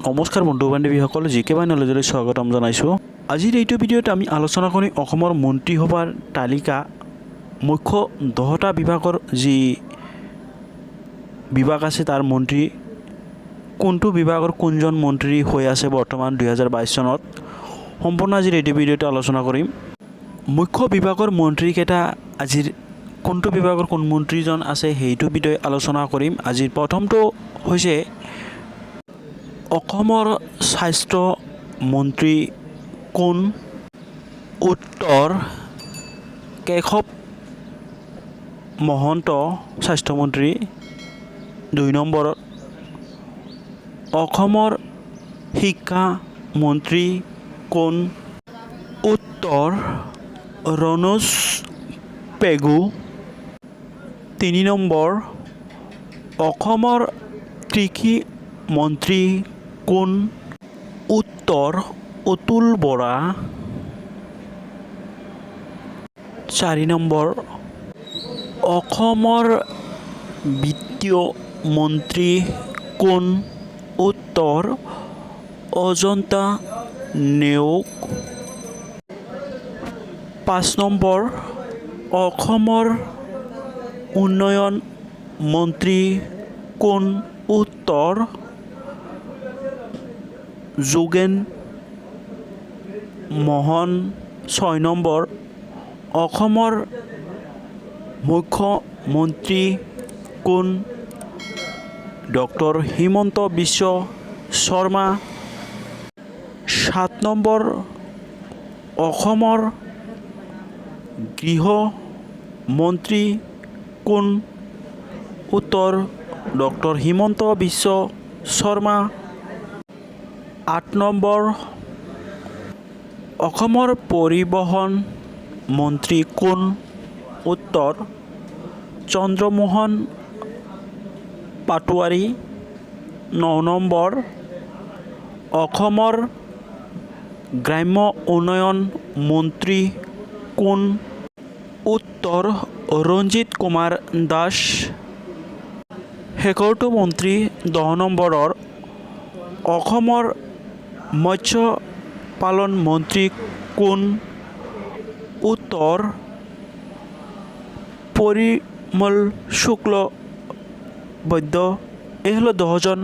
নমস্কাৰ বন্ধু বান্ধৱীসকল, জিকে বাই নলেজলৈ স্বাগতম জনাইছোঁ। আজিৰ এইটো ভিডিঅ'ত আমি আলোচনা কৰি অসমৰ মন্ত্ৰীসভাৰ তালিকা মুখ্য 10টা বিভাগৰ যি বিভাগ আছে তাৰ মন্ত্ৰী কোনটো বিভাগৰ কোনজন মন্ত্ৰী হৈ আছে বৰ্তমান 2022 চনত সম্পূৰ্ণ আজিৰ এইটো ভিডিঅ'তে আলোচনা কৰিম। মুখ্য বিভাগৰ মন্ত্ৰীকেইটা আজিৰ কোনটো বিভাগৰ কোন মন্ত্ৰীজন আছে সেইটো বিষয়ে আলোচনা কৰিম। আজিৰ প্ৰথমটো হৈছে অসমৰ স্বাস্থ্য মন্ত্ৰী কোন? উত্তৰ কেশৱ মহন্ত স্বাস্থ্যমন্ত্ৰী। 2 নম্বৰ অসমৰ শিক্ষা মন্ত্ৰী কোন? উত্তৰ ৰণোজ পেগু। 3 নম্বৰ অসমৰ কৃষি মন্ত্ৰী কোন? উত্তৰ অতুল বৰা। 4 নম্বৰ অসমৰ বিত্তীয় মন্ত্ৰী কোন? উত্তৰ অজন্তা নেওগ। 5 নম্বৰ অসমৰ উন্নয়ন মন্ত্ৰী কোন? উত্তৰ যোগেন মোহন। 6 নম্বৰ অসমৰ মুখ্যমন্ত্ৰী কোন? ডক্টৰ হিমন্ত বিশ্ব শৰ্মা। 7 নম্বৰ অসমৰ গৃহমন্ত্ৰী কোন? উত্তৰ ডক্টৰ হিমন্ত বিশ্ব শৰ্মা। 8 নম্বৰ অসমৰ পৰিবহণ মন্ত্ৰী কোন? উত্তৰ চন্দ্ৰমোহন পাটোৱাৰী। 9 নম্বৰ অসমৰ গ্ৰাম্য উন্নয়ন মন্ত্ৰী কোন? উত্তৰ ৰঞ্জিত কুমাৰ দাস। শেষৰটো মন্ত্ৰী 10 নম্বৰৰ অসমৰ মৎস্য পালন মন্ত্ৰী কোন? উত্তৰ পৰিমল শুক্ল বৈদ্য। এই হল 10জন